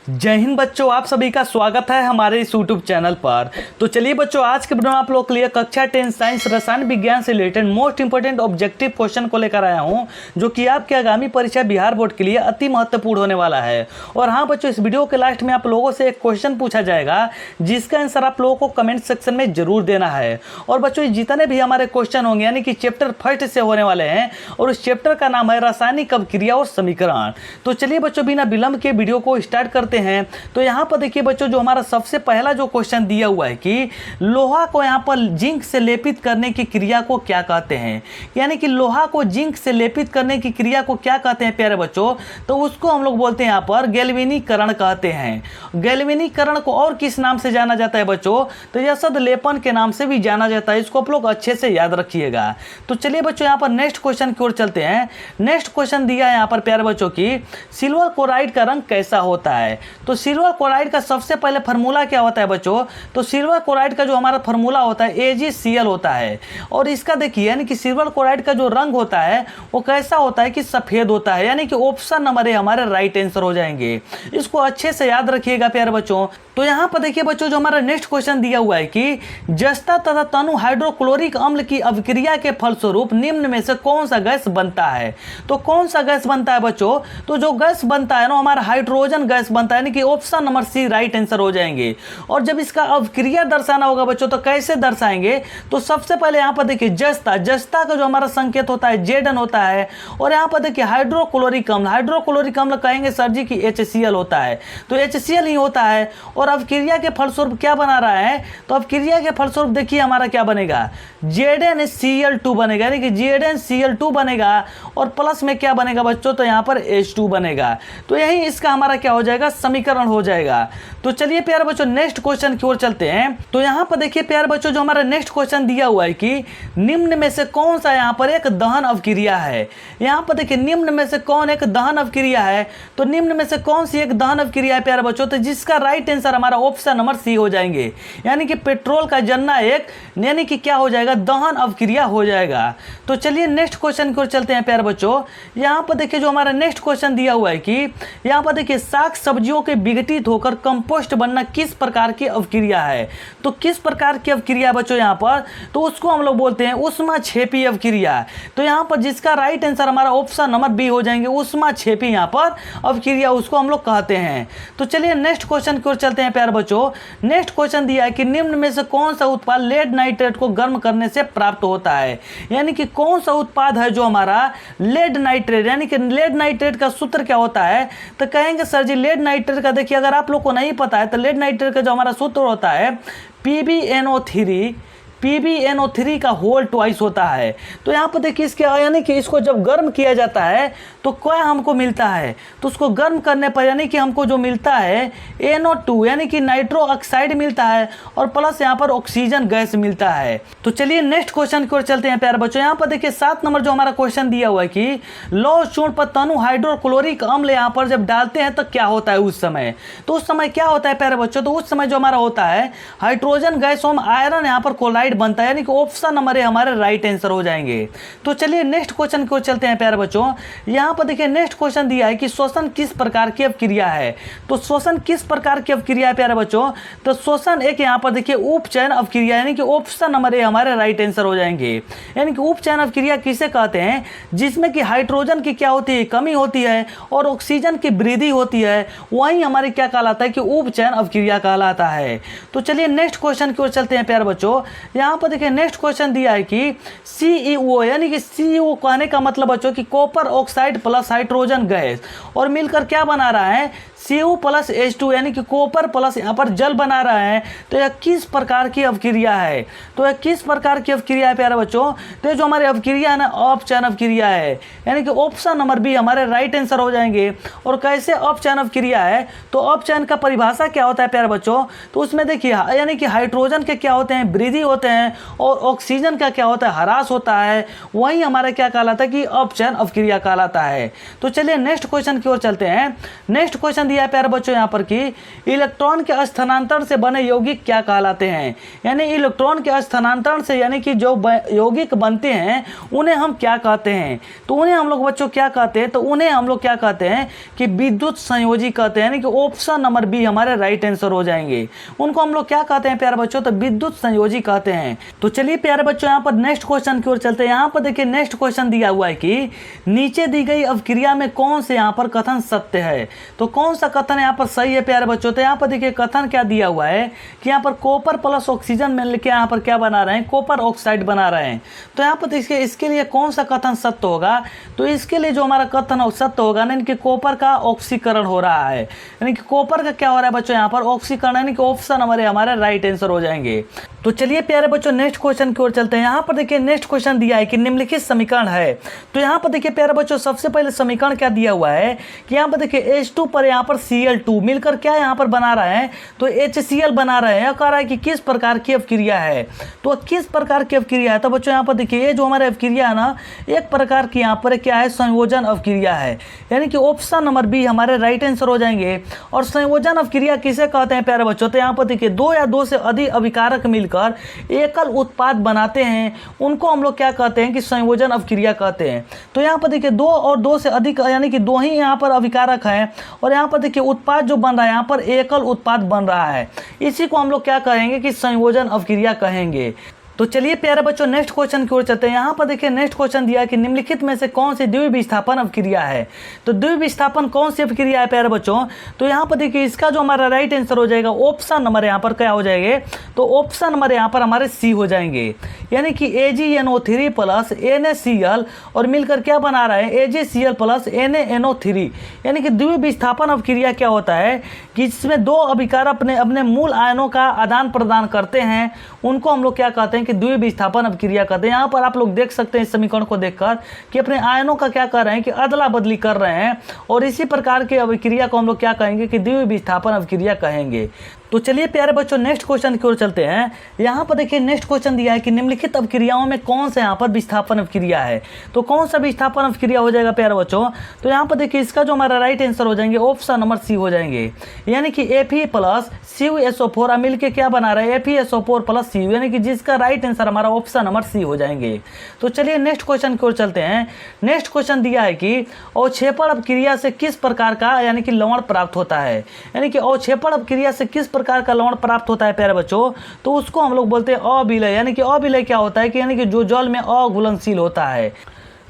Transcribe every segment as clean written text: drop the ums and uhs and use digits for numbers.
जय हिंद बच्चों, आप सभी का स्वागत है हमारे इस यूट्यूब चैनल पर। तो चलिए बच्चों, आज के वीडियो में आप लोग के लिए कक्षा 10 साइंस रसायन विज्ञान से related most important objective question को लेकर आया हूं, जो कि आपके आगामी परीक्षा बिहार बोर्ड के लिए अति महत्वपूर्ण होने वाला है। और हाँ बच्चों, इस वीडियो के लास्ट में आप लोगों से एक क्वेश्चन पूछा जाएगा, जिसका आंसर आप लोगों को कमेंट सेक्शन में जरूर देना है। और बच्चों, जितने भी हमारे क्वेश्चन होंगे यानी कि चैप्टर फर्स्ट से होने वाले हैं, और उस चैप्टर का नाम है रासायनिक अभिक्रिया और समीकरण। तो चलिए बच्चों, बिना विलंब के वीडियो को स्टार्ट करते हैं। तो यहाँ पर देखिए बच्चों, जो हमारा सबसे पहला जो क्वेश्चन दिया हुआ है कि लोहा को यहाँ पर जिंक से लेपित करने की क्रिया को क्या कहते हैं, यानी कि लोहा को जिंक से लेपित करने की क्रिया को क्या कहते हैं प्यारे बच्चों, तो उसको हम लोग बोलते हैं यहाँ पर गैल्वेनीकरण कहते हैं। गैल्वेनीकरण को और किस नाम से जाना जाता है बच्चों, तो यह शब्द लेपन के नाम से भी जाना जाता है। इसको आप लोग अच्छे से याद रखिएगा। तो चलिए बच्चों, यहाँ पर नेक्स्ट क्वेश्चन की ओर चलते हैं। नेक्स्ट क्वेश्चन दिया है यहाँ पर प्यारे बच्चों की सिल्वर क्लोराइड का रंग कैसा होता है। तो सिल्वर क्लोराइड का सबसे पहले फार्मूला क्या होता है बच्चों, तो सिल्वर क्लोराइड का जो हमारा फार्मूला होता है AgCl होता है। और इसका देखिए यानी कि सिल्वर क्लोराइड का जो रंग होता है वो कैसा होता है कि सफेद होता है, यानी कि ऑप्शन नंबर ए हमारे राइट आंसर हो जाएंगे। इसको अच्छे से याद रखिएगा प्यारे बच्चों। तो यहाँ पर देखिए बच्चों, जो हमारा नेक्स्ट क्वेश्चन दिया हुआ है कि जस्ता तथा तनु हाइड्रोक्लोरिक अम्ल की अभिक्रिया के फलस्वरूप निम्न में से कौन सा गैस बनता है। तो कौन सा गैस बनता है बच्चों, तो जो गैस बनता है ना हमारा हाइड्रोजन गैस बनता है, यानी कि option number C right answer हो जाएंगे। और जब इसका अभिक्रिया दर्शाना होगा बच्चों, तो कैसे दर्शाएंगे, तो सबसे पहले यहाँ पर देखिए जस्ता का जो हमारा संकेत होता है Zn होता है। और यहाँ पर देखिए हाइड्रोक्लोरिक अम्ल कहेंगे सर जी की HCl होता है, तो HCl ही होता है। और अभिक्रिया के फलस्वरूप क्या बना रहा है, तो अभिक्रिया के फलस्वरूप देखिए हमारा क्या बनेगा ZnCl2 बनेगा, यानी कि ZnCl2 बनेगा। और प्लस में क्या बनेगा बच्चों, तो यहाँ पर H2 बनेगा। तो यही इसका हमारा क्या हो जाएगा, समीकरण हो जाएगा। तो चलिए प्यारे बच्चों, नेक्स्ट क्वेश्चन की ओर चलते हैं। तो यहाँ पर देखिए प्यारे बच्चों, जो हमारा नेक्स्ट क्वेश्चन दिया हुआ है कि निम्न में से कौन सा यहाँ पर एक दहन अभिक्रिया है। यहाँ पर देखिए निम्न में से कौन एक दहन अभिक्रिया है, तो निम्न में से कौन सी एक दहन अभिक्रिया है प्यारे बच्चों, तो जिसका राइट आंसर हमारा ऑप्शन नंबर सी हो जाएंगे, यानी कि पेट्रोल का जलना एक यानी कि क्या हो जाएगा, दहन अभिक्रिया हो जाएगा। तो चलिए नेक्स्ट क्वेश्चन की ओर चलते हैं प्यारे बच्चों। यहाँ पर देखिए जो हमारा नेक्स्ट क्वेश्चन दिया हुआ है कि यहाँ पर देखिए साग सब्जियों के विघटित होकर कंपोस्ट बनना किस प्रकार की अभिक्रिया है। तो किस प्रकार की अभिक्रिया बच्चों यहाँ पर, तो उसको हम लोग बोलते हैं ऊष्माक्षेपी अभिक्रिया। तो यहाँ पर जिसका राइट आंसर हमारा ऑप्शन नंबर बी हो जाएंगे, ऊष्माक्षेपी यहाँ पर अभिक्रिया उसको हम लोग कहते हैं। तो चलिए नेक्स्ट क्वेश्चन की ओर चलते हैं प्यारे बच्चों। नेक्स्ट क्वेश्चन दिया है कि निम्न में से कौन सा उत्पाद लेड नाइट्रेट को गर्म करने से प्राप्त होता है, यानी कि कौन सा उत्पाद है जो हमारा लेड नाइट्रेट, यानी कि लेड नाइट्रेट का सूत्र क्या होता है, तो कहेंगे सर जी लेड नाइट्रेट का देखिए अगर आप लोग को नहीं पता है, तो लेड नाइट्रेट का जो हमारा सूत्र होता है PbNO3 का होल ट्वाइस होता है। तो यहाँ पर देखिए इसके यानी कि इसको जब गर्म किया जाता है तो क्या हमको मिलता है, तो उसको गर्म करने पर यानी कि हमको जो मिलता है NO2 यानी कि नाइट्रो ऑक्साइड मिलता है, और प्लस यहाँ पर ऑक्सीजन गैस मिलता है। तो चलिए नेक्स्ट क्वेश्चन की ओर चलते हैं प्यारे बच्चों। यहाँ पर देखिए 7 नंबर जो हमारा क्वेश्चन दिया हुआ है कि लौह चूर्ण पर तनु हाइड्रोक्लोरिक अम्ल यहाँ पर जब डालते हैं तो क्या होता है उस समय, तो उस समय क्या होता है प्यारे बच्चों, तो उस समय जो हमारा होता है हाइड्रोजन गैस और आयरन यहाँ पर क्लोराइड बनता है, यानी कि ऑप्शन नंबर ए हमारे राइट आंसर हो जाएंगे। तो चलिए नेक्स्ट क्वेश्चन को चलते हैं प्यारे बच्चों। यहाँ पर देखिए नेक्स्ट क्वेश्चन दिया है कि श्वसन किस प्रकार की अभिक्रिया है। तो श्वसन किस प्रकार की अभिक्रिया है प्यारे बच्चों, तो श्वसन एक यहाँ पर देखिए उपचयन अभिक्रिया, यानी कि ऑप्शन नंबर ए हमारे राइट आंसर हो जाएंगे। यानी कि उपचयन अभिक्रिया किसे कहते हैं, जिसमें कि हाइड्रोजन की क्या होती है, कमी होती है, और ऑक्सीजन की वृद्धि होती है, वही हमारे क्या कहलाता है कि उपचयन अभिक्रिया कहलाता है। तो चलिए नेक्स्ट क्वेश्चन की ओर चलते हैं प्यारे बच्चों। यहाँ पर देखिए नेक्स्ट क्वेश्चन दिया है कि CeO, यानी कि CO कहने का मतलब बच्चों कि copper oxide plus hydrogen gas, और मिलकर क्या बना रहा है CO प्लस H2, यानी कि कॉपर प्लस यहाँ पर जल बना रहा है। तो यह किस प्रकार की अभिक्रिया है, तो यह किस प्रकार की अभिक्रिया है प्यारे बच्चों, तो जो हमारी अभिक्रिया है ना अपचयन अभिक्रिया है, यानी कि ऑप्शन नंबर बी हमारे राइट आंसर हो जाएंगे। और कैसे अपचयन अभिक्रिया है, तो अपचयन का परिभाषा क्या होता है प्यारे बच्चों, तो उसमें देखिए यानी कि हाइड्रोजन के क्या होते हैं, वृद्धि होते हैं, और ऑक्सीजन का क्या होता है, ह्रास होता है, वही हमारा क्या कहलाता है कि अपचयन अभिक्रिया कहलाता है। तो चलिए नेक्स्ट क्वेश्चन की ओर चलते हैं। नेक्स्ट क्वेश्चन दिया है प्यारे बच्चों यहाँ पर कि इलेक्ट्रॉन के स्थानांतरण से बने यौगिक क्या कहलाते हैं, यानी इलेक्ट्रॉन के स्थानांतरण से यानी कि जो यौगिक बनते हैं उन्हें हम क्या कहते हैं। तो उन्हें हम लोग बच्चों क्या कहते हैं, तो उन्हें हम लोग क्या कहते हैं कि विद्युत संयोजी कहते हैं, यानी कि ऑप्शन नंबर बी हमारे राइट आंसर हो जाएंगे। उनको हम लोग क्या कहते हैं प्यारे बच्चों, तो विद्युत संयोजी कहते हैं। तो चलिए प्यारे बच्चों यहाँ पर नेक्स्ट क्वेश्चन की ओर चलते हैं। यहाँ पर देखिए नेक्स्ट क्वेश्चन दिया हुआ है कि नीचे दी गई अवक्रिया में कौन से यहाँ पर कथन सत्य है। तो कौन सा कथन यहाँ पर सही है प्यारे बच्चों, तो यहाँ पर देखिए कथन क्या दिया हुआ है कि यहाँ पर कॉपर प्लस ऑक्सीजन मिल के यहाँ पर क्या बना रहे हैं, कॉपर ऑक्साइड बना रहे हैं। तो यहाँ पर देखिए इसके लिए कौन सा कथन सत्य होगा, तो इसके लिए जो हमारा कथन सत्य होगा ना, इनके कॉपर का ऑक्सीकरण हो रहा है, यानी कि कॉपर का क्या हो रहा है बच्चों यहाँ पर ऑक्सीकरण, यानी कि ऑप्शन हमारे राइट आंसर हो जाएंगे। तो चलिए प्यारे बच्चों नेक्स्ट क्वेश्चन की ओर चलते हैं। यहाँ पर देखिए नेक्स्ट क्वेश्चन दिया है कि निम्नलिखित समीकरण है। तो यहाँ पर देखिए प्यारे बच्चों सबसे पहले समीकरण क्या दिया हुआ है कि यहाँ पर देखिए H2 पर यहाँ पर Cl2 मिलकर क्या यहाँ पर बना रहा है, तो HCl बना रहे हैं। कह रहा है कि किस प्रकार की अवक्रिया है, तो किस प्रकार की अवक्रिया है। तो बच्चों यहाँ पर देखिए ये जो हमारे अवक्रिया है ना, एक प्रकार की यहाँ पर क्या है, संयोजन अवक्रिया है, यानी कि ऑप्शन नंबर बी हमारे राइट आंसर हो जाएंगे। और संयोजन अवक्रिया किसे कहते हैं प्यारे बच्चों, तो यहाँ पर देखिए दो या दो से अधिक अभिकारक मिलकर एकल उत्पाद बनाते हैं, उनको हम लोग क्या कहते हैं कि संयोजन अवक्रिया कहते हैं। तो यहाँ पर देखिए दो और दो से अधिक यानी कि दो ही यहाँ पर अभिकारक हैं, और यहाँ पर देखिए उत्पाद जो बन रहा है यहाँ पर एकल उत्पाद बन रहा है, इसी को हम लोग क्या कहेंगे कि संयोजन अवक्रिया कहेंगे। तो चलिए प्यारे बच्चों नेक्स्ट क्वेश्चन की ओर चलते हैं। यहाँ पर देखिए नेक्स्ट क्वेश्चन दिया है कि निम्नलिखित में से कौन सी द्विविस्थापन अवक्रिया है। तो द्विविस्थापन कौन सी अवक्रिया है प्यारे बच्चों, तो यहाँ पर देखिए इसका जो हमारा राइट आंसर हो जाएगा ऑप्शन नंबर यहाँ पर क्या हो जाएंगे, तो ऑप्शन नंबर यहाँ पर हमारे सी हो जाएंगे, यानी कि AgNO3 प्लस NaCl और मिलकर क्या बना रहा है AgCl प्लस NaNO3, यानी कि द्विविस्थापन अवक्रिया क्या होता है कि जिसमें दो अभिकार अपने अपने मूल आयनों का आदान प्रदान करते हैं, उनको हम लोग क्या कहते हैं कि द्विविस्थापन अवक्रिया कहते हैं। यहाँ पर आप लोग देख सकते हैं इस समीकरण को देखकर कि अपने आयनों का क्या कर रहे हैं कि अदला बदली कर रहे हैं, और इसी प्रकार की अवक्रिया को हम लोग क्या कहेंगे कि द्विविस्थापन अवक्रिया कहेंगे। तो चलिए प्यारे बच्चों नेक्स्ट क्वेश्चन की ओर चलते हैं। यहाँ पर देखिए नेक्स्ट क्वेश्चन दिया है कि निम्नलिखित अवक्रियाओं में कौन सा यहाँ पर विस्थापन अवक्रिया है। तो कौन सा विस्थापन अवक्रिया हो जाएगा प्यारे बच्चों, तो यहाँ पर देखिए इसका जो हमारा राइट आंसर हो जाएंगे ऑप्शन नंबर सी हो जाएंगे, यानी कि Fe प्लस CuSO4 मिल के क्या बना रहा है FeSO4 प्लस Cu, यानी कि जिसका राइट आंसर हमारा ऑप्शन नंबर सी हो जाएंगे। तो चलिए नेक्स्ट क्वेश्चन की ओर चलते हैं। नेक्स्ट क्वेश्चन दिया है कि अवक्षेपण अवक्रिया से किस प्रकार का यानी कि लवण प्राप्त होता है, यानी कि अवक्षेपण अवक्रिया से किस प्रकार का लवण प्राप्त होता है प्यारे बच्चों, तो उसको हम लोग बोलते हैं अविलय, यानी कि अविलय क्या होता है कि यानी कि जो जल में अघुलनशील होता है।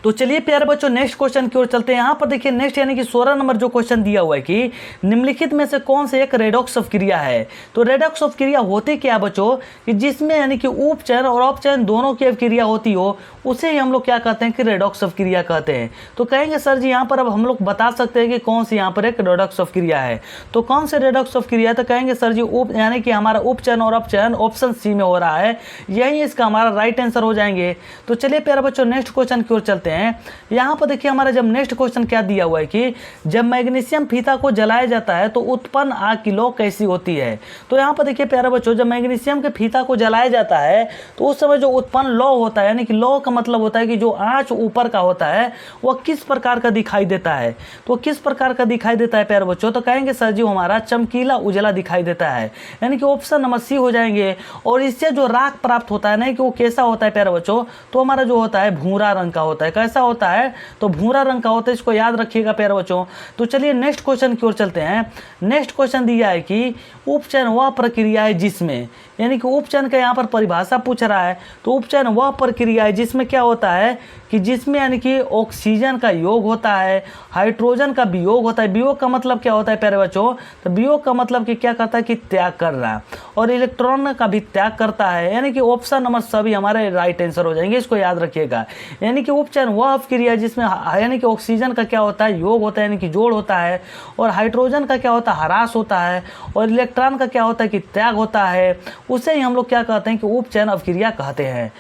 तो चलिए प्यारे बच्चों नेक्स्ट क्वेश्चन की ओर चलते हैं। यहाँ पर देखिए नेक्स्ट यानी कि 16 नंबर जो क्वेश्चन दिया हुआ है कि निम्नलिखित में से कौन से एक रेडॉक्स अवक्रिया है। तो रेडॉक्स अवक्रिया होती क्या बच्चों कि जिसमें यानी कि उपचयन और अपचयन दोनों की अवक्रिया होती हो, उसे ही हम लोग क्या कहते हैं कि रेडॉक्स अवक्रिया कहते हैं। तो कहेंगे सर जी यहाँ पर अब हम लोग बता सकते हैं कि कौन सी यहाँ पर एक रेडॉक्स अवक्रिया है। तो कौन से रेडॉक्स अवक्रिया है, तो कहेंगे सर जी यानी कि हमारा उपचयन और अपचयन ऑप्शन सी में हो रहा है, यही इसका हमारा राइट आंसर हो जाएंगे। तो चलिए प्यारे बच्चों नेक्स्ट क्वेश्चन की ओर चलते हैं। यहाँ पर देखिए हमारा जब नेक्स्ट क्वेश्चन क्या दिया हुआ है कि जब मैग्नीशियम फीता को जलाया जाता है तो उत्पन्न आग की लौ कैसी होती है। तो यहाँ पर देखिए प्यारे बच्चों जब मैग्नीशियम के फीता को जलाया जाता है तो उस समय जो उत्पन्न लौ होता है, यानी कि लौ का मतलब होता है कि जो आंच ऊपर का होता है वह किस प्रकार का दिखाई देता है। तो किस प्रकार का दिखाई देता है प्यारे बच्चों, तो कहेंगे सर जी हमारा चमकीला उजला दिखाई देता है, यानी कि ऑप्शन नंबर सी हो जाएंगे। और इससे जो राख प्राप्त होता है ना कि वो कैसा होता है प्यारे बच्चों, तो हमारा जो होता है भूरा रंग का होता है। कैसा होता है, तो भूरा रंग का होता है, इसको याद रखिएगा प्यारे बच्चों। तो चलिए नेक्स्ट क्वेश्चन की ओर चलते हैं। नेक्स्ट क्वेश्चन दिया है कि उपचयन वह प्रक्रिया है जिसमें, यानी कि उपचयन का यहाँ पर परिभाषा पूछ रहा है। तो उपचयन वह प्रक्रिया है जिसमें क्या होता है कि जिसमें यानी कि ऑक्सीजन का योग होता है, हाइड्रोजन का वियोग होता है। वियोग का मतलब क्या होता है प्यारे बच्चों, तो वियोग का मतलब कि क्या करता है कि त्याग कर रहा है, और इलेक्ट्रॉन का भी त्याग करता है, यानी कि ऑप्शन नंबर सभी हमारे राइट आंसर हो जाएंगे, इसको याद रखिएगा। यानी कि उपचयन वह अवक्रिया है जिसमें यानी कि ऑक्सीजन का क्या होता है योग होता है, यानी कि जोड़ होता है, और हाइड्रोजन का क्या होता है ह्रास होता है, और इलेक्ट्रॉन का क्या होता है कि त्याग होता है, उसे ही हम लोग क्या कहते हैं कि उपचयन अवक्रिया कहते हैं।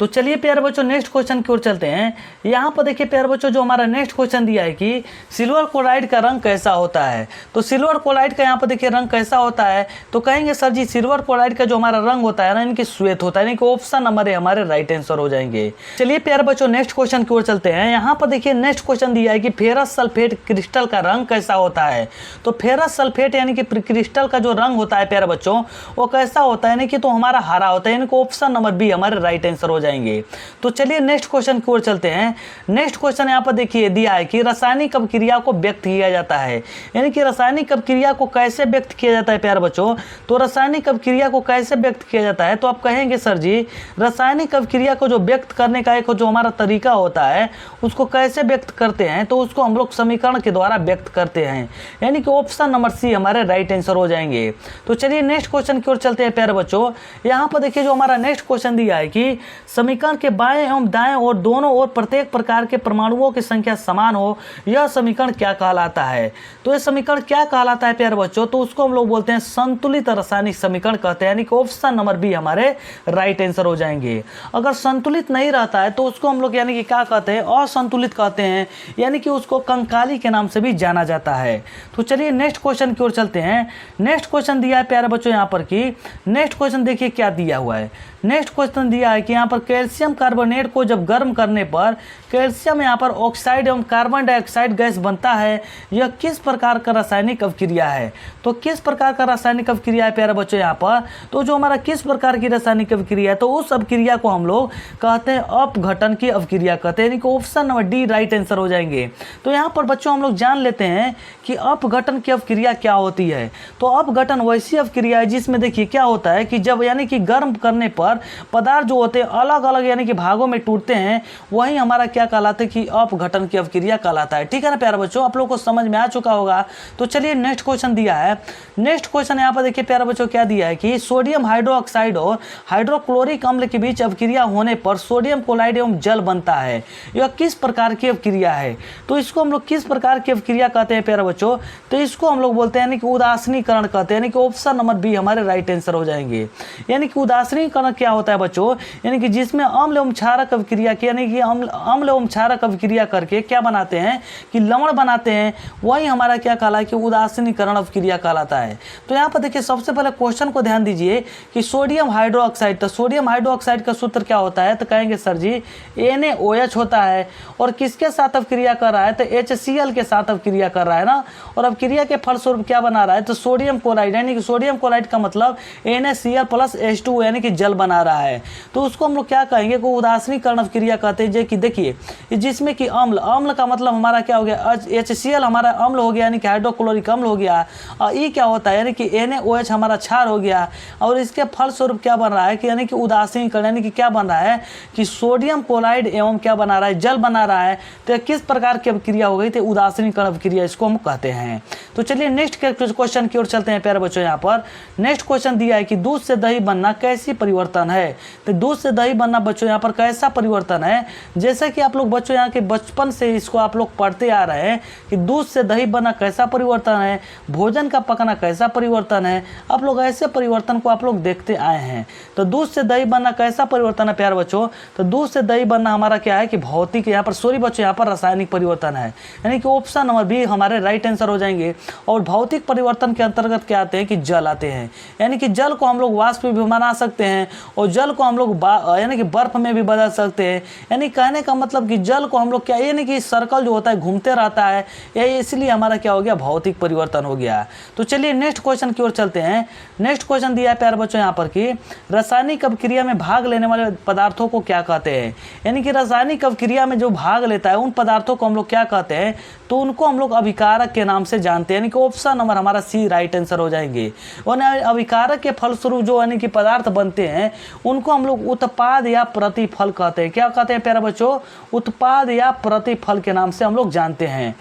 तो चलिए प्यारे बच्चों नेक्स्ट क्वेश्चन की ओर चलते हैं। यहाँ पर देखिए प्यारे बच्चों जो हमारा नेक्स्ट क्वेश्चन दिया है कि सिल्वर क्लोराइड का रंग कैसा होता है। तो सिल्वर क्लोराइड का यहाँ पर देखिए रंग कैसा होता है, तो कहेंगे सर जी सिल्वर क्लोराइड का जो हमारा रंग होता है ना, इनकी श्वेत होता है, यानी कि ऑप्शन नंबर ए हमारे राइट आंसर हो जाएंगे। चलिए प्यारे बच्चों नेक्स्ट क्वेश्चन की ओर चलते हैं। यहाँ पर देखिए नेक्स्ट क्वेश्चन दिया है कि फेरस सल्फेट क्रिस्टल का रंग कैसा होता है। तो फेरस सल्फेट यानी कि क्रिस्टल का जो रंग होता है प्यारे बच्चों वो कैसा होता है, यानी कि तो हमारा हरा होता है, यानी कि ऑप्शन नंबर बी हमारे राइट आंसर हो जाएंगे। तो चलिए नेक्स्ट क्वेश्चन की ओर चलते हैं। नेक्स्ट क्वेश्चन यहाँ पर देखिए दिया है कि रासायनिक अभिक्रिया को व्यक्त किया जाता है, यानी कि रासायनिक अभिक्रिया को कैसे व्यक्त किया जाता है प्यारे बच्चों। तो रासायनिक अभिक्रिया को कैसे व्यक्त किया जाता है, तो आप कहेंगे सर जी रासायनिक अभिक्रिया को जो व्यक्त करने का एक जो हमारा तरीका होता है उसको कैसे व्यक्त करते हैं, तो उसको हम लोग समीकरण के द्वारा व्यक्त करते हैं, यानी कि ऑप्शन नंबर सी हमारे राइट आंसर हो जाएंगे। तो चलिए नेक्स्ट क्वेश्चन की ओर चलते हैं प्यारे बच्चों। यहाँ पर देखिए जो हमारा नेक्स्ट क्वेश्चन दिया है कि समीकरण के बाएं एवं दाएं और दोनों ओर प्रत्येक प्रकार के परमाणुओं की संख्या समान हो, यह समीकरण क्या कहलाता है। तो यह समीकरण क्या कहलाता है प्यारे बच्चों, तो उसको हम लोग बोलते हैं संतुलित रासायनिक समीकरण कहते हैं, यानी कि ऑप्शन नंबर बी हमारे राइट आंसर हो जाएंगे। अगर संतुलित नहीं रहता है तो उसको हम लोग यानी कि क्या कहते हैं, असंतुलित कहते हैं, यानी कि उसको कंकाली के नाम से भी जाना जाता है। तो चलिए नेक्स्ट क्वेश्चन की ओर चलते हैं। नेक्स्ट क्वेश्चन दिया है प्यारे बच्चों यहाँ पर कि नेक्स्ट क्वेश्चन देखिए क्या दिया हुआ है। नेक्स्ट क्वेश्चन दिया है कि यहाँ पर कैल्शियम कार्बोनेट को जब गर्म करने पर कैल्शियम यहाँ पर ऑक्साइड एवं कार्बन डाइऑक्साइड गैस बनता है, यह किस प्रकार का रासायनिक अभिक्रिया है। तो किस प्रकार का रासायनिक अभिक्रिया है प्यारे बच्चों यहाँ पर, तो जो हमारा किस प्रकार की रासायनिक अभिक्रिया है, तो उस अभिक्रिया को हम लोग कहते हैं अपघटन की अभिक्रिया कहते हैं, यानी कि option number D right answer हो जाएंगे। तो यहाँ पर बच्चों हम लोग जान लेते हैं कि अपघटन की अभिक्रिया क्या होती है। तो अपघटन वैसी अभिक्रिया है जिसमें देखिए क्या होता है कि जब यानी कि गर्म करने पर पदार्थ जो होते हैं अलग अलग यानी कि भागों में टूटते हैं, वही हमारा क्या कहलाता है कि अपघटन की अभिक्रिया कहलाता है। ठीक है ना प्यारे बच्चों, आप लोगों को समझ में आ चुका होगा। तो चलिए नेक्स्ट क्वेश्चन दिया है। नेक्स्ट क्वेश्चन यहाँ पर देखिए प्यारे बच्चों क्या दिया है कि सोडियम हाइड्रोक्साइड और हाइड्रोक्लोरिक अम्ल के बीच अभिक्रिया होने पर सोडियम क्लोराइड एवं जल बनता है, यह किस प्रकार की अभिक्रिया है। तो इसको हम लोग किस प्रकार की अभिक्रिया कहते हैं प्यारे बच्चों, तो इसको हम लोग बोलते हैं यानी कि उदासीनीकरण कहते हैं, यानी कि ऑप्शन नंबर बी हमारे राइट आंसर हो जाएंगे। यानी कि उदासीनीकरण क्या होता है बच्चों, यानी कि जिसमें अम्ल एवं क्षारक अभिक्रिया की यानी कि अम्ल एवं क्षारक अभिक्रिया करके क्या बनाते हैं कि लवण बनाते हैं, वही हमारा क्या कहला है कि उदासीनीकरण अभिक्रिया कहलाता है। तो यहाँ पर देखिए सबसे पहले क्वेश्चन को ध्यान दीजिए कि सोडियम हाइड्रोक्साइड, तो सोडियम हाइड्रोक्साइड का सूत्र क्या होता है, तो कहेंगे सर जी NaOH होता है, और किसके साथ अभिक्रिया कर रहा है, तो HCl के साथ अभिक्रिया कर रहा है ना, और अभिक्रिया के फलस्वरूप क्या बना रहा है, तो सोडियम क्लोराइड, यानी कि सोडियम क्लोराइड का मतलब NaCl प्लस H2O यानी कि जल बना रहा है। तो उसको हम लोग क्या कहेंगे को उदासीनीकरण अभिक्रिया कहते हैं। कि देखिए जिसमें कि अम्ल का मतलब हमारा क्या हो गया, HCl हमारा अम्ल हो गया यानी कि हाइड्रोक्लोरिक अम्ल हो गया, और ई क्या होता है यानी कि NaOH हमारा क्षार हो गया, और इसके फलस्वरूप क्या बन रहा है कि यानी कि उदासीनीकरण, यानी कि क्या बन रहा है कि सोडियम क्लोराइड एवं क्या बना रहा है, जल बना रहा है। तो किस प्रकार की अभिक्रिया हो गई, तो उदासीनीकरण अभिक्रिया इसको हम कहते हैं। तो चलिए नेक्स्ट क्वेश्चन की ओर चलते हैं प्यारे बच्चों। यहाँ पर नेक्स्ट क्वेश्चन दिया है कि दूध से दही बनना कैसी परिवर्तन है। तो दूध से दही बनना बच्चों यहाँ पर कैसा परिवर्तन है, जैसे कि आप लोग बच्चों यहाँ के बचपन से इसको आप लोग पढ़ते आ रहे हैं कि दूध से दही बनना कैसा परिवर्तन है, भोजन का पकना कैसा परिवर्तन है, आप लोग ऐसे परिवर्तन को आप लोग देखते आए हैं। तो दूध से दही बनना कैसा परिवर्तन है प्यारे बच्चों, तो दूध से दही बनना हमारा क्या है कि भौतिक, यहाँ पर सॉरी बच्चों यहाँ पर रासायनिक परिवर्तन है, यानी कि ऑप्शन नंबर बी हमारे राइट आंसर हो जाएंगे। और भौतिक परिवर्तन के अंतर्गत क्या आते हैं कि जल आते हैं, यानी कि जल को हम लोग वाष्प में भी बना सकते हैं, और जल को हम लोग यानी कि बर्फ में भी बदल सकते हैं। यानी कहने का मतलब कि जल को हम लोग क्या, यानी कि सर्कल जो होता है घूमते रहता है, ये इसलिए हमारा क्या हो गया, भौतिक परिवर्तन हो गया। तो चलिए नेक्स्ट क्वेश्चन की ओर चलते हैं। नेक्स्ट क्वेश्चन दिया है प्यारे बच्चों यहाँ पर कि रासायनिक अभिक्रिया में भाग लेने वाले पदार्थों को क्या कहते हैं। यानी कि रासायनिक अभिक्रिया में जो भाग लेता है उन पदार्थों को हम लोग क्या कहते हैं, तो उनको हम लोग अभिकारक के नाम से जानते हैं, यानी कि ऑप्शन नंबर हमारा सी राइट आंसर हो जाएंगे। और अभिकारक के फलस्वरूप जो यानी कि पदार्थ बनते हैं उनको हम लोग उत्पाद या प्रतिफल कहते हैं। क्या कहते हैं प्यारे बच्चों, उत्पाद या प्रतिफल के नाम से हम लोग जानते हैं।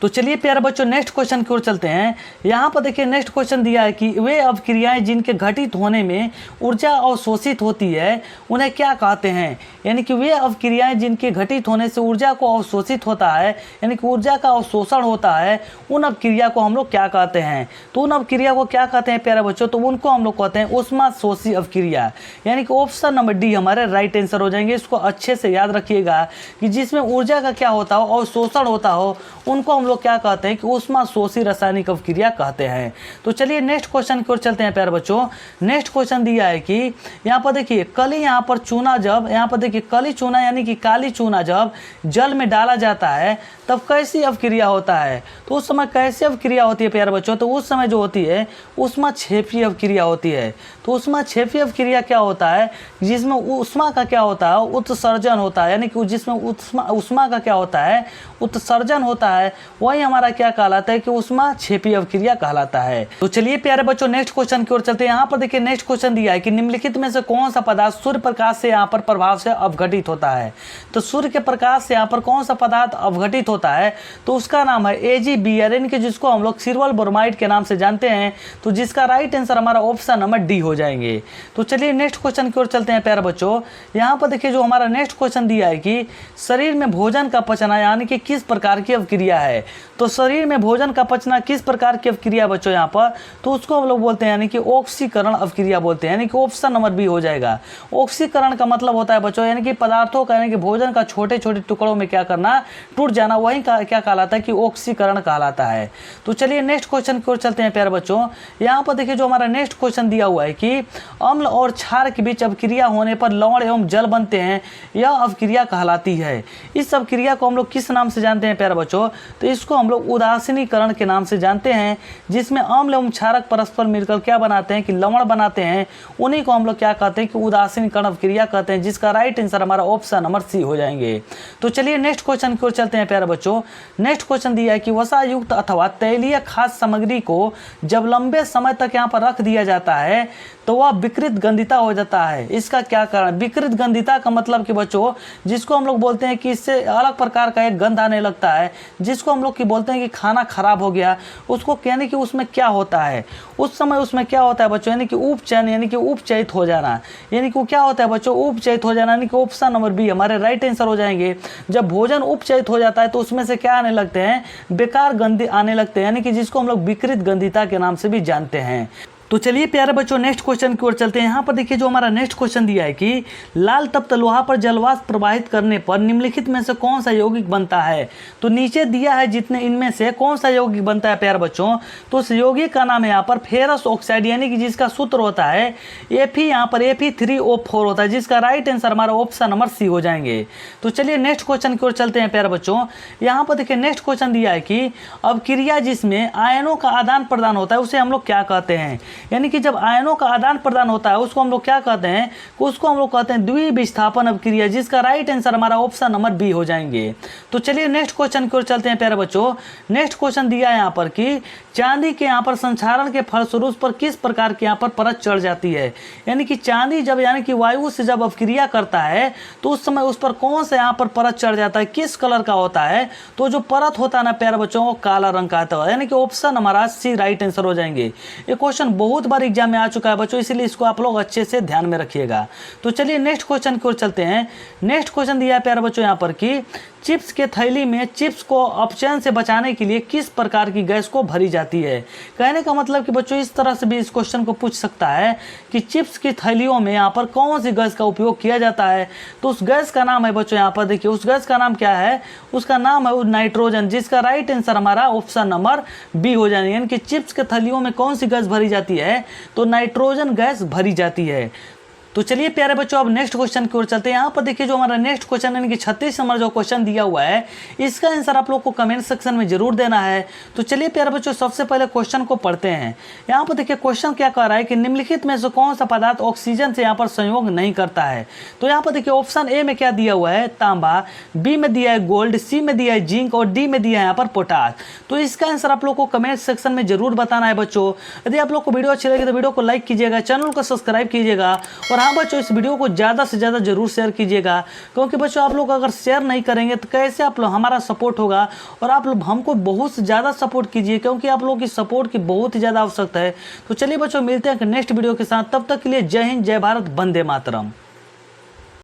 तो चलिए प्यारे बच्चों नेक्स्ट क्वेश्चन की ओर चलते हैं। यहाँ पर देखिए नेक्स्ट क्वेश्चन दिया है कि वे अवक्रियाएं जिनके घटित होने में ऊर्जा अवशोषित होती है उन्हें क्या कहते हैं। यानी कि वे अवक्रियाएं जिनके घटित होने से ऊर्जा को अवशोषित होता है, यानी कि ऊर्जा का अवशोषण होता है, उन अवक्रिया को हम लोग क्या कहते हैं। तो उन अवक्रिया को क्या कहते हैं प्यारे बच्चों, तो उनको हम लोग कहते हैं ऊष्माशोषी अवक्रिया। यानी कि ऑप्शन नंबर डी हमारे राइट आंसर हो जाएंगे। इसको अच्छे से याद रखिएगा कि जिसमें ऊर्जा का क्या होता हो, अवशोषण होता हो, उनको हम लोग क्या कहते हैं कि ऊष्माशोषी रासायनिक अवक्रिया कहते हैं। तो चलिए नेक्स्ट क्वेश्चन की ओर चलते हैं प्यारे बच्चों। नेक्स्ट क्वेश्चन दिया है कि यहाँ पर देखिए कली, यहाँ पर चूना जब, यहाँ पर देखिए कली चूना यानी कि काली चूना जब जल में डाला जाता है तब कैसी अवक्रिया होता है। तो उस समय कैसी अवक्रिया होती है प्यारे बच्चों, तो उस समय जो होती है ऊष्माक्षेपी अवक्रिया होती है। तो ऊष्माक्षेपी अवक्रिया क्या होता है, जिसमें ऊष्मा का क्या होता है, उत्सर्जन होता है। यानी कि जिसमें ऊष्मा का क्या होता है, उत्सर्जन होता है, वही हमारा क्या कहलाता है कि ऊष्माक्षेपी अवक्रिया कहलाता है। तो चलिए प्यारे बच्चों नेक्स्ट क्वेश्चन की ओर चलते हैं। यहाँ पर देखिए नेक्स्ट क्वेश्चन दिया है कि निम्नलिखित में से कौन सा पदार्थ सूर्य प्रकाश से यहाँ पर प्रभाव से अवघटित होता है। तो सूर्य के प्रकाश से यहाँ पर कौन सा पदार्थ अवघटित होता है, तो उसका नाम है AgBr, यानी कि जिसको हम लोग सिल्वर ब्रोमाइड के नाम से जानते हैं। तो जिसका राइट आंसर हमारा ऑप्शन नंबर डी हो जाएंगे। तो चलिए नेक्स्ट क्वेश्चन की ओर चलते हैं प्यारे बच्चों। यहाँ पर देखिए जो हमारा नेक्स्ट क्वेश्चन दिया है कि शरीर में भोजन का पचना यानी कि किस प्रकार की अवक्रिया है। तो शरीर में भोजन का पचना किस प्रकार की अवक्रिया बच्चों यहाँ पर, तो उसको हम लोग बोलते हैं यानी कि ऑक्सीकरण अवक्रिया बोलते हैं। यानी कि ऑप्शन नंबर बी हो जाएगा। ऑक्सीकरण का मतलब होता है बच्चों यानी कि पदार्थों का, यानी कि भोजन का छोटे छोटे टुकड़ों में क्या करना, टूट जाना, वही क्या कहलाता है कि ऑक्सीकरण कहलाता है। तो चलिए नेक्स्ट क्वेश्चन की ओर चलते हैं प्यारे बच्चों। यहाँ पर देखिए जो हमारा नेक्स्ट क्वेश्चन दिया हुआ है कि अम्ल और क्षार के बीच अवक्रिया होने पर लवण एवं जल बनते हैं, यह अवक्रिया कहलाती है। इस अवक्रिया को हम लोग किस नाम से जानते हैं प्यारे बच्चों, तो इसको हम लोग उदासीनीकरण के नाम से जानते हैं। जिसमें अम्ल एवं क्षारक परस्पर मिलकर क्या बनाते हैं कि लवण बनाते हैं, उन्हीं को हम लोग क्या कहते हैं कि उदासीनीकरण अवक्रिया कहते हैं। जिसका राइट आंसर हमारा ऑप्शन नंबर सी हो जाएंगे। तो चलिए नेक्स्ट क्वेश्चन की ओर चलते हैं प्यारे बच्चों। नेक्स्ट क्वेश्चन दिया है कि वसा युक्त अथवा तैलीय खाद्य सामग्री को जब लंबे समय तक यहाँ पर रख दिया जाता है तो वह विकृत गंधिता हो जाता है। इसका क्या कारण, विकृत गंधिता का मतलब कि बच्चों जिसको हम लोग बोलते हैं कि इससे अलग प्रकार का एक गंध आने लगता है, जिसको हम लोग की बोलते हैं कि खाना खराब हो गया, उसको यानी कि उसमें क्या होता है, उस समय उसमें क्या होता है बच्चों, यानी कि उपचयन, यानी कि उपचयित हो जाना। यानी कि क्या होता है बच्चों, उपचयित हो जाना, यानी कि ऑप्शन नंबर बी हमारे राइट आंसर हो जाएंगे। जब भोजन उपचयित हो जाता है तो उसमें से क्या आने लगते हैं, बेकार गंध आने लगते हैं, यानी कि जिसको हम लोग विकृत गंधिता के नाम से भी जानते हैं। तो चलिए प्यारे बच्चों नेक्स्ट क्वेश्चन की ओर चलते हैं। यहाँ पर देखिए जो हमारा नेक्स्ट क्वेश्चन दिया है कि लाल तप्त लोहा पर जलवाष्प प्रवाहित करने पर निम्नलिखित में से कौन सा यौगिक बनता है। तो नीचे दिया है जितने इनमें से कौन सा यौगिक बनता है प्यारे बच्चों, तो उस यौगिक का नाम है यहाँ पर फेरस ऑक्साइड, यानी कि जिसका सूत्र होता है Fe, यहाँ पर Fe3O4 होता है। जिसका राइट आंसर हमारा ऑप्शन नंबर सी हो जाएंगे। तो चलिए नेक्स्ट क्वेश्चन की ओर चलते हैं प्यारे बच्चों। यहाँ पर देखिए नेक्स्ट क्वेश्चन दिया है कि अवक्रिया जिसमें आयनों का आदान प्रदान होता है उसे हम लोग क्या कहते हैं। यानी कि जब आयनों का आदान प्रदान होता है उसको हम लोग क्या कहते हैं, उसको हम लोग कहते हैं द्विविस्थापन अवक्रिया। जिसका राइट आंसर हमारा ऑप्शन नंबर बी हो जाएंगे। तो चलिए नेक्स्ट क्वेश्चन की ओर चलते हैं प्यारे बच्चों। नेक्स्ट क्वेश्चन दिया है यहाँ पर कि चांदी के यहाँ पर संक्षारण के फलस्वरूप उस पर किस प्रकार की यहाँ पर परत चढ़ जाती है। यानी कि चांदी जब यानी कि वायु से जब अवक्रिया करता है तो उस समय उस पर कौन सा यहाँ पर परत चढ़ जाता है, किस कलर का होता है, तो जो परत होता है ना प्यारे बच्चों वो काला रंग का आता है। यानी कि ऑप्शन हमारा सी राइट आंसर हो जाएंगे। ये क्वेश्चन बहुत बार एग्जाम में आ चुका है बच्चों, इसलिए इसको आप लोग अच्छे से ध्यान में रखिएगा। तो चलिए नेक्स्ट क्वेश्चन की ओर चलते हैं। नेक्स्ट क्वेश्चन दिया है प्यारे बच्चों यहाँ पर कि चिप्स के थैली में चिप्स को अपचयन से बचाने के लिए किस प्रकार की गैस को भरी जाती है। कहने का मतलब कि बच्चों इस तरह से भी इस क्वेश्चन को पूछ सकता है कि चिप्स की थैलियों में यहाँ पर कौन सी गैस का उपयोग किया जाता है। तो उस गैस का नाम है बच्चों यहाँ पर देखिए, उस गैस का नाम क्या है, उसका नाम है नाइट्रोजन। जिसका राइट आंसर हमारा ऑप्शन नंबर बी हो जाएगा। यानी कि चिप्स के थैलियों में कौन सी गैस भरी जाती है, तो नाइट्रोजन गैस भरी जाती है। तो चलिए प्यारे बच्चों अब नेक्स्ट क्वेश्चन की ओर चलते हैं। यहाँ पर देखिए जो हमारा नेक्स्ट क्वेश्चन यानी कि 36 नंबर जो क्वेश्चन दिया हुआ है इसका आंसर आप लोग को कमेंट सेक्शन में जरूर देना है। तो चलिए प्यारे बच्चों सबसे पहले क्वेश्चन को पढ़ते हैं। यहाँ पर देखिए क्वेश्चन क्या कह रहा है कि निम्नलिखित में से कौन सा पदार्थ ऑक्सीजन से यहाँ पर संयोग नहीं करता है। तो यहाँ पर देखिए ऑप्शन ए में क्या दिया हुआ है, तांबा, बी में दिया है गोल्ड, सी में दिया है जिंक और डी में दिया है यहाँ पर पोटास। तो इसका आंसर आप लोग को कमेंट सेक्शन में जरूर बताना है बच्चों। यदि आप लोग को वीडियो अच्छी लगी तो वीडियो को लाइक कीजिएगा, चैनल को सब्सक्राइब कीजिएगा और हाँ बच्चों, इस वीडियो को ज़्यादा से ज़्यादा जरूर शेयर कीजिएगा, क्योंकि बच्चों आप लोग अगर शेयर नहीं करेंगे तो कैसे आप लोग हमारा सपोर्ट होगा। और आप लोग हमको बहुत से ज़्यादा सपोर्ट कीजिए, क्योंकि आप लोगों की सपोर्ट की बहुत ही ज़्यादा आवश्यकता है। तो चलिए बच्चों, मिलते हैं नेक्स्ट वीडियो के साथ। तब तक के लिए जय हिंद, जय भारत, वंदे मातरम।